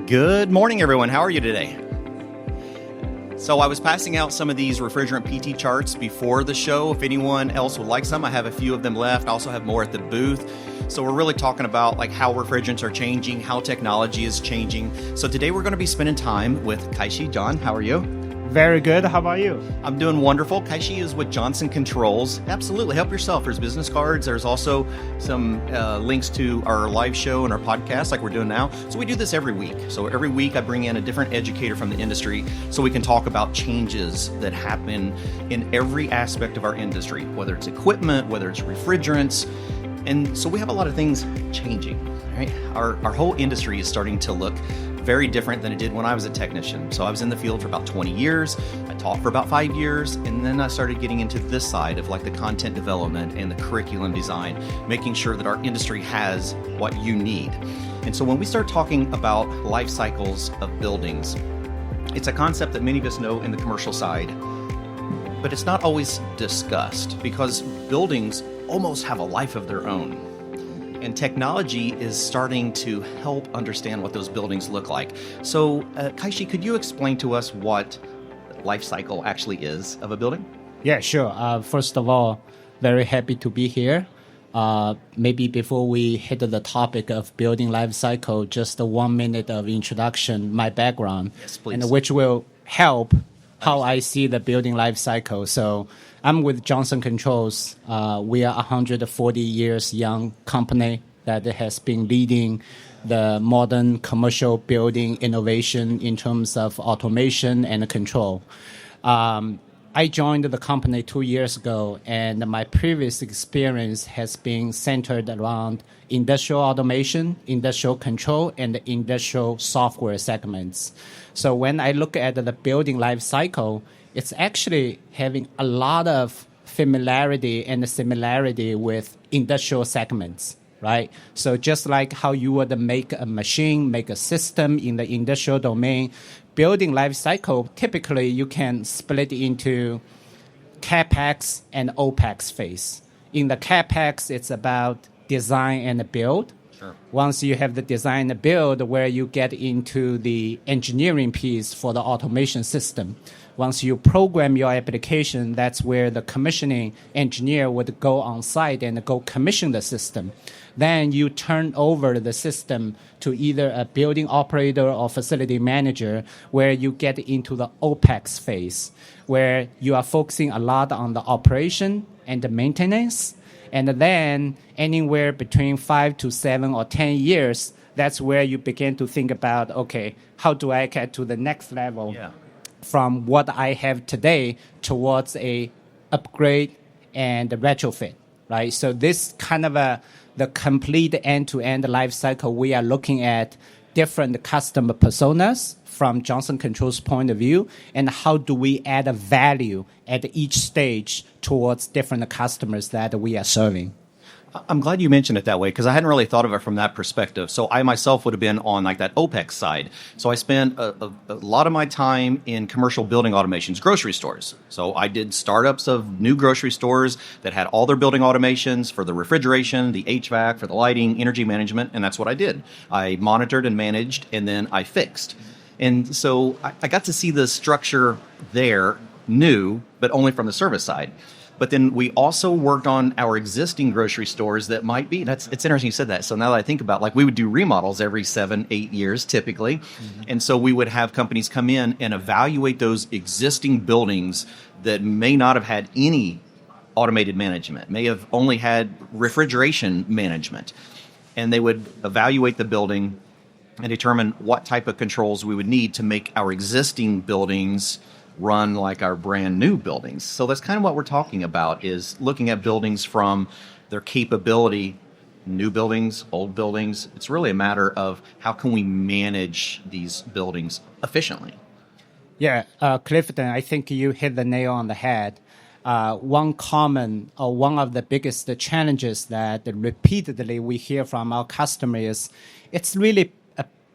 Good morning, everyone. How are you today? So I was passing out some of these refrigerant PT charts before the show. If anyone else would like some, I have a few of them left. I also have more at the booth. So we're really talking about like how refrigerants are changing, how technology is changing. So today we're going to be spending time with Kaishi. John, how are you? Very good. How about you? I'm doing wonderful. Kaishi is with Johnson Controls. Absolutely. Help yourself. There's business cards. There's also some links to our live show and our podcast like we're doing now. So we do this every week. So every week I bring in a different educator from the industry so we can talk about changes that happen in every aspect of our industry, whether it's equipment, whether it's refrigerants. And so we have a lot of things changing, right? Our whole industry is starting to look very different than it did when I was a technician. So I was in the field for about 20 years. I taught for about 5 years. And then I started getting into this side of like the content development and the curriculum design, making sure that our industry has what you need. And so when we start talking about life cycles of buildings, it's a concept that many of us know in the commercial side, but it's not always discussed because buildings almost have a life of their own. And technology is starting to help understand what those buildings look like. So, Kaishi, could you explain to us what life cycle actually is of a building? Yeah, sure. First of all, very happy to be here. Maybe before we hit the topic of building life cycle, just 1 minute of introduction, my background, yes, please. And which will help how I see the building life cycle. So I'm with Johnson Controls. We are 140 years young company that has been leading the modern commercial building innovation in terms of automation and control. I joined the company 2 years ago, and my previous experience has been centered around industrial automation, industrial control, and the industrial software segments. So when I look at the building life cycle, it's actually having a lot of familiarity and similarity with industrial segments, right? So just like how you would make a machine, make a system in the industrial domain, building life cycle, typically you can split into CapEx and OpEx phase. In the CapEx, it's about design and build. Sure. Once you have the design and build, where you get into the engineering piece for the automation system. Once you program your application, that's where the commissioning engineer would go on site and go commission the system. Then you turn over the system to either a building operator or facility manager, where you get into the OpEx phase, where you are focusing a lot on the operation and the maintenance. And then anywhere between 5 to 7 or 10 years, that's where you begin to think about, okay, how do I get to the next level? Yeah. From what I have today towards a upgrade and a retrofit, right? So this kind of the complete end-to-end life cycle, we are looking at different customer personas from Johnson Controls' point of view, and how do we add a value at each stage towards different customers that we are serving. I'm glad you mentioned it that way because I hadn't really thought of it from that perspective. So I myself would have been on like that OpEx side. So I spent a lot of my time in commercial building automations, grocery stores. So I did startups of new grocery stores that had all their building automations for the refrigeration, the HVAC, for the lighting, energy management, and that's what I did. I monitored and managed, and then I fixed. And so I got to see the structure there new, but only from the service side. But then we also worked on our existing grocery stores that might be, it's interesting you said that. So now that I think about, like, we would do remodels every 7-8 years typically. Mm-hmm. And so we would have companies come in and evaluate those existing buildings that may not have had any automated management, may have only had refrigeration management. And they would evaluate the building and determine what type of controls we would need to make our existing buildings run like our brand new buildings. So that's kind of what we're talking about, is looking at buildings from their capability, new buildings, old buildings. It's really a matter of how can we manage these buildings efficiently. Yeah, Clifton, I think you hit the nail on the head. One of the biggest challenges that repeatedly we hear from our customers is it's really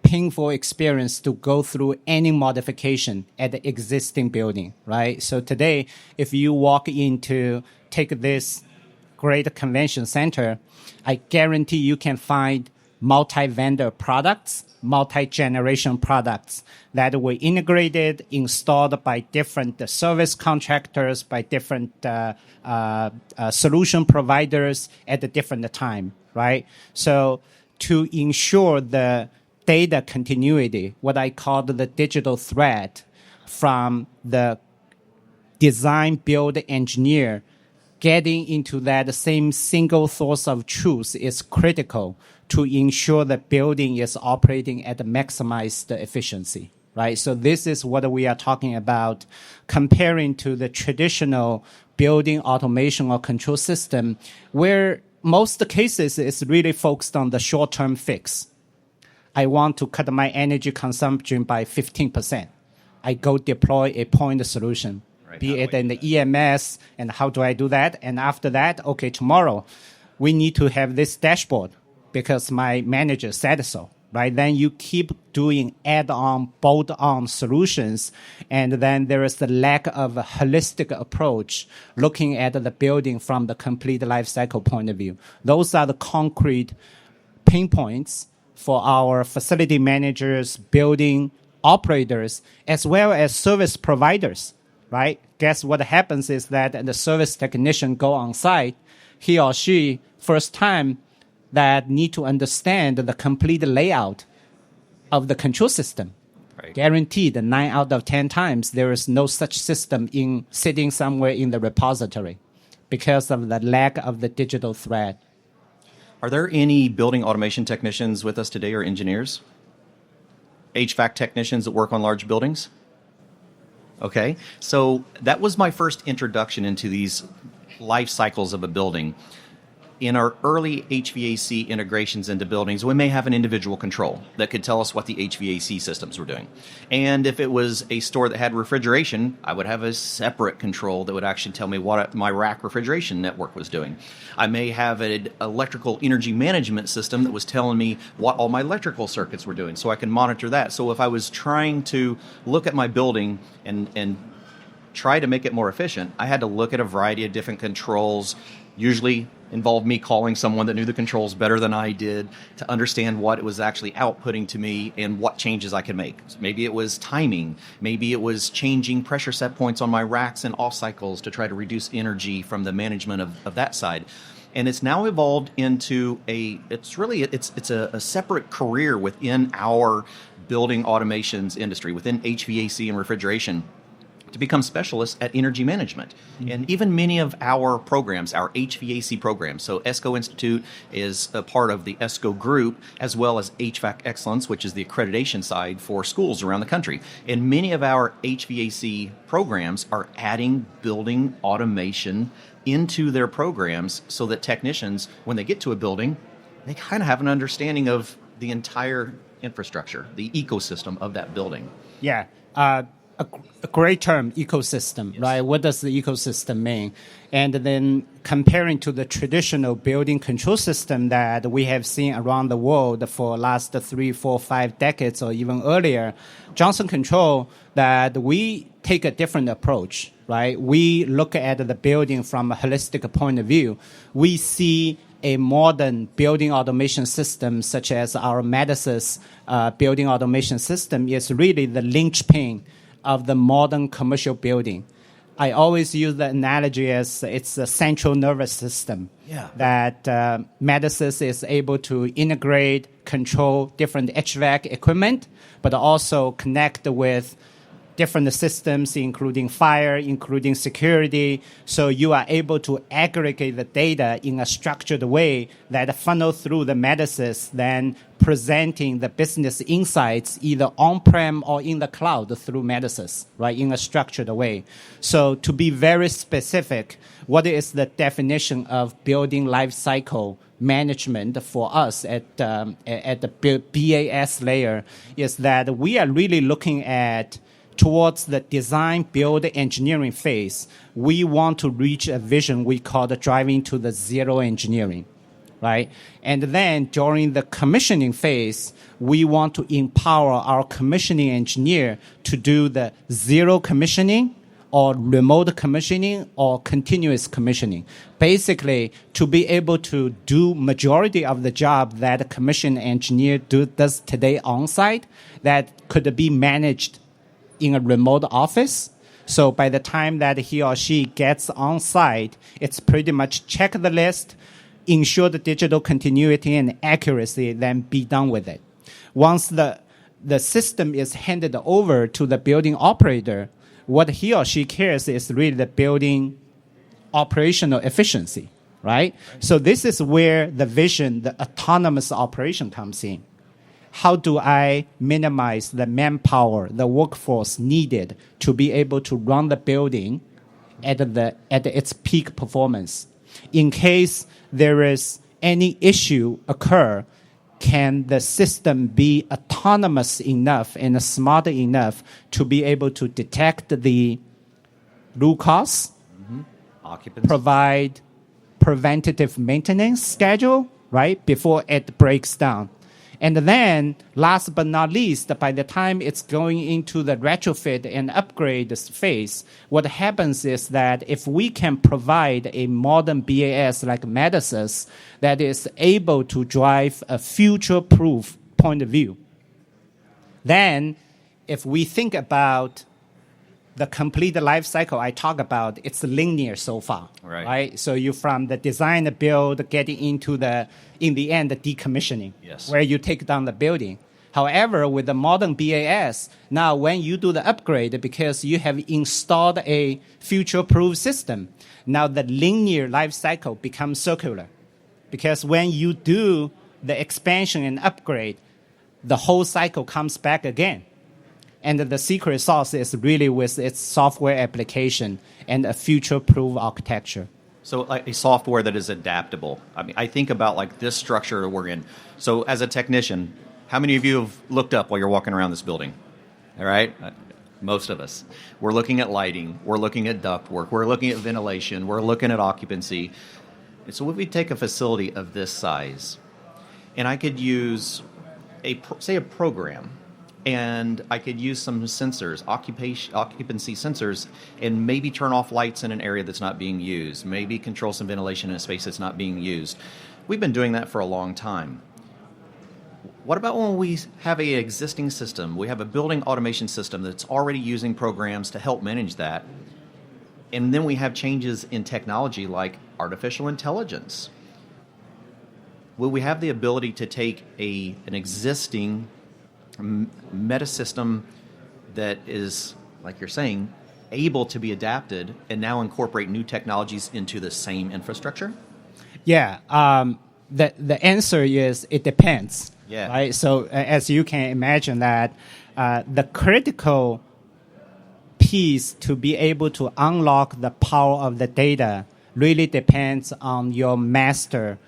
painful experience to go through any modification at the existing building, right? So today, if you walk into, take this great convention center, I guarantee you can find multi-vendor products, multi-generation products that were integrated, installed by different service contractors, by different solution providers at a different time, right? So to ensure the data continuity, what I called the digital thread from the design, build, engineer, getting into that same single source of truth is critical to ensure the building is operating at the maximized efficiency, right? So this is what we are talking about comparing to the traditional building automation or control system, where most cases is really focused on the short-term fix. I want to cut my energy consumption by 15%. I go deploy a point solution, right, be it in the EMS, and how do I do that? And after that, okay, tomorrow we need to have this dashboard because my manager said so, right? Then you keep doing add-on, bolt-on solutions, and then there is the lack of a holistic approach looking at the building from the complete life cycle point of view. Those are the concrete pain points for our facility managers, building operators, as well as service providers, right? Guess what happens is that the service technician go on site, he or she, first time, that need to understand the complete layout of the control system. Right. Guaranteed 9 out of 10 times there is no such system sitting somewhere in the repository because of the lack of the digital thread. Are there any building automation technicians with us today or engineers? HVAC technicians that work on large buildings? Okay, so that was my first introduction into these life cycles of a building. In our early HVAC integrations into buildings, we may have an individual control that could tell us what the HVAC systems were doing. And if it was a store that had refrigeration, I would have a separate control that would actually tell me what my rack refrigeration network was doing. I may have an electrical energy management system that was telling me what all my electrical circuits were doing, so I can monitor that. So if I was trying to look at my building and try to make it more efficient, I had to look at a variety of different controls, usually involved me calling someone that knew the controls better than I did to understand what it was actually outputting to me and what changes I could make. So maybe it was timing. Maybe it was changing pressure set points on my racks and off cycles to try to reduce energy from the management of that side. And it's now evolved into it's a separate career within our building automations industry, within HVAC and refrigeration, to become specialists at energy management. Mm-hmm. And even many of our programs, our HVAC programs, so ESCO Institute is a part of the ESCO group, as well as HVAC Excellence, which is the accreditation side for schools around the country. And many of our HVAC programs are adding building automation into their programs so that technicians, when they get to a building, they kind of have an understanding of the entire infrastructure, the ecosystem of that building. Yeah. A great term, ecosystem, yes. Right? What does the ecosystem mean? And then comparing to the traditional building control system that we have seen around the world for the last 3, 4, 5 decades or even earlier, Johnson Control, that we take a different approach, right? We look at the building from a holistic point of view. We see a modern building automation system such as our Medisys building automation system is really the linchpin of the modern commercial building. I always use the analogy as it's a central nervous system. Yeah. That Medisys is able to integrate, control different HVAC equipment, but also connect with different systems, including fire, including security. So you are able to aggregate the data in a structured way that funnel through the Medisys, then presenting the business insights either on-prem or in the cloud through Medisys, right, in a structured way. So to be very specific, what is the definition of building life cycle management for us at the BAS layer is that we are really looking at towards the design, build, engineering phase. We want to reach a vision we call the driving to the zero engineering, right? And then during the commissioning phase, we want to empower our commissioning engineer to do the zero commissioning or remote commissioning or continuous commissioning. Basically, to be able to do majority of the job that a commission engineer does today on site, that could be managed in a remote office. So by the time that he or she gets on site, it's pretty much check the list, ensure the digital continuity and accuracy, then be done with it. Once the system is handed over to the building operator, what he or she cares is really the building operational efficiency, right? So this is where the vision, the autonomous operation comes in. How do I minimize the manpower, the workforce needed to be able to run the building at its peak performance? In case there is any issue occur, can the system be autonomous enough and smart enough to be able to detect the root cause, provide preventative maintenance schedule, right, before it breaks down? And then, last but not least, by the time it's going into the retrofit and upgrade phase, what happens is that if we can provide a modern BAS like Medisys that is able to drive a future-proof point of view, then if we think about the complete life cycle I talk about, it's linear so far, right? So you from the design, the build, getting into in the end, the decommissioning, where you take down the building. However, with the modern BAS, now when you do the upgrade, because you have installed a future-proof system, now the linear life cycle becomes circular. Because when you do the expansion and upgrade, the whole cycle comes back again. And the secret sauce is really with its software application and a future-proof architecture. So like a software that is adaptable. I mean, I think about like this structure we're in. So as a technician, how many of you have looked up while you're walking around this building? All right? Most of us. We're looking at lighting. We're looking at ductwork. We're looking at ventilation. We're looking at occupancy. And so if we take a facility of this size, and I could use, a program, and I could use some sensors, occupancy sensors, and maybe turn off lights in an area that's not being used, maybe control some ventilation in a space that's not being used. We've been doing that for a long time. What about when we have an existing system? We have a building automation system that's already using programs to help manage that, and then we have changes in technology like artificial intelligence. Will we have the ability to take an existing meta system that is, like you're saying, able to be adapted and now incorporate new technologies into the same infrastructure? Yeah, the answer is it depends. Yeah. Right. So as you can imagine that the critical piece to be able to unlock the power of the data really depends on your master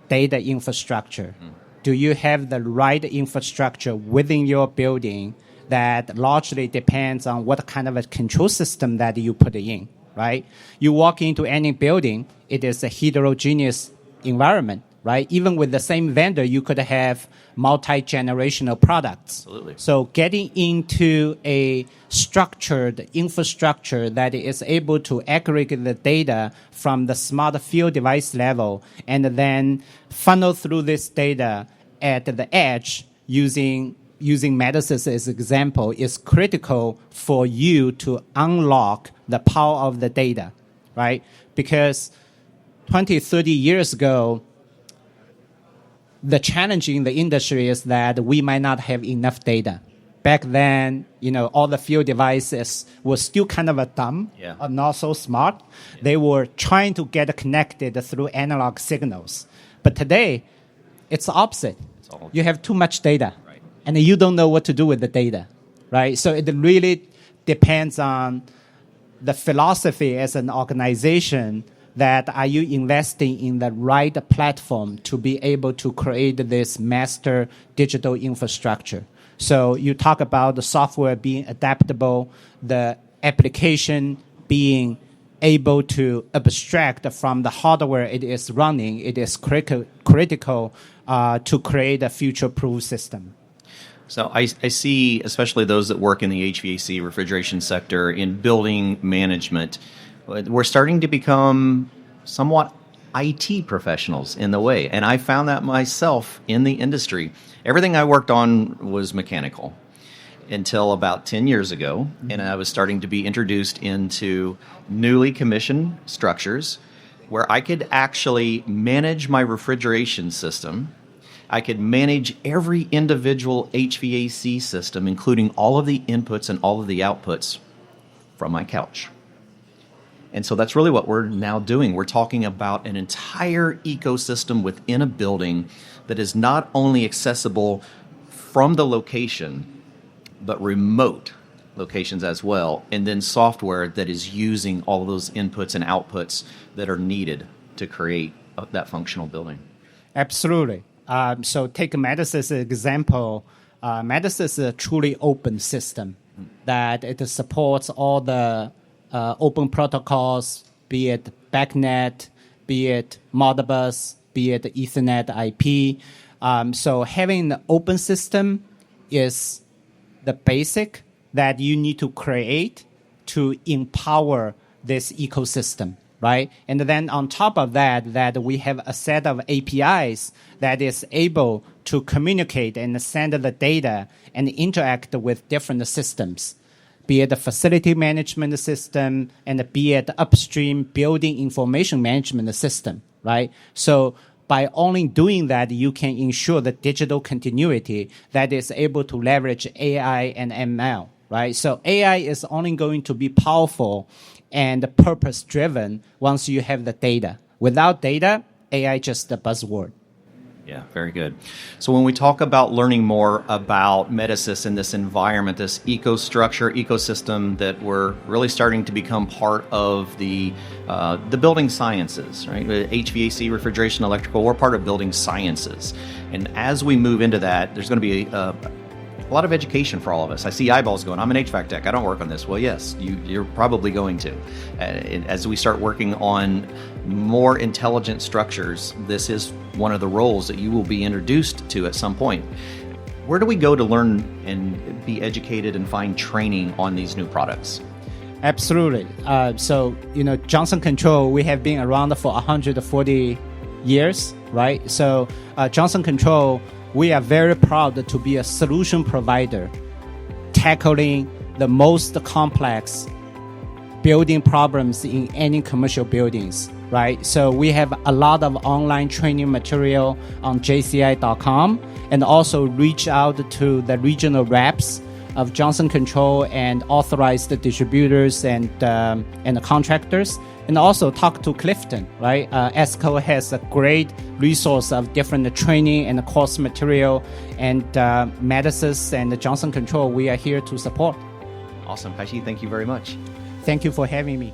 data infrastructure. Do you have the right infrastructure within your building that largely depends on what kind of a control system that you put in, right? You walk into any building, it is a heterogeneous environment, right? Even with the same vendor, you could have multi-generational products. Absolutely. So getting into a structured infrastructure that is able to aggregate the data from the smart field device level and then funnel through this data at the edge using Medisys as an example is critical for you to unlock the power of the data, right? Because 20, 30 years ago, the challenge in the industry is that we might not have enough data. Back then, all the field devices were still kind of dumb, or not so smart. Yeah. They were trying to get connected through analog signals. But today, it's the opposite. You have too much data, right, and you don't know what to do with the data, right? So it really depends on the philosophy as an organization that are you investing in the right platform to be able to create this master digital infrastructure. So you talk about the software being adaptable, the application being able to abstract from the hardware it is running. It is critical to create a future-proof system. So I see, especially those that work in the HVAC refrigeration sector, in building management, we're starting to become somewhat IT professionals in the way. And I found that myself in the industry. Everything I worked on was mechanical until about 10 years ago. And I was starting to be introduced into newly commissioned structures where I could actually manage my refrigeration system. I could manage every individual HVAC system, including all of the inputs and all of the outputs from my couch. And so that's really what we're now doing. We're talking about an entire ecosystem within a building that is not only accessible from the location, but remote locations as well, and then software that is using all of those inputs and outputs that are needed to create that functional building. Absolutely. So take Medis as an example. Medis is a truly open system that it supports all the open protocols, be it BACnet, be it Modbus, be it Ethernet IP. So having an open system is the basic that you need to create to empower this ecosystem, right? And then on top of that we have a set of APIs that is able to communicate and send the data and interact with different systems, be it the facility management system and be it upstream building information management system, right? So by only doing that, you can ensure the digital continuity that is able to leverage AI and ML, right? So AI is only going to be powerful and purpose-driven once you have the data. Without data, AI just a buzzword. Yeah, very good. So when we talk about learning more about Medisys in this environment, this ecosystem that we're really starting to become part of the building sciences, right? HVAC, refrigeration, electrical, we're part of building sciences. And as we move into that, there's going to be a lot of education for all of us. I see eyeballs going, I'm an HVAC tech, I don't work on this. Well, yes, you're probably going to. As we start working on more intelligent structures, this is one of the roles that you will be introduced to at some point. Where do we go to learn and be educated and find training on these new products? Absolutely. So, Johnson Control, we have been around for 140 years, right? So Johnson Control, we are very proud to be a solution provider tackling the most complex building problems in any commercial buildings, right? So we have a lot of online training material on jci.com and also reach out to the regional reps of Johnson Control and authorized distributors and contractors, and also talk to Clifton, right? ESCO has a great resource of different training and course material, and Medisys and Johnson Control, we are here to support. Awesome. Kaishi, thank you very much. Thank you for having me.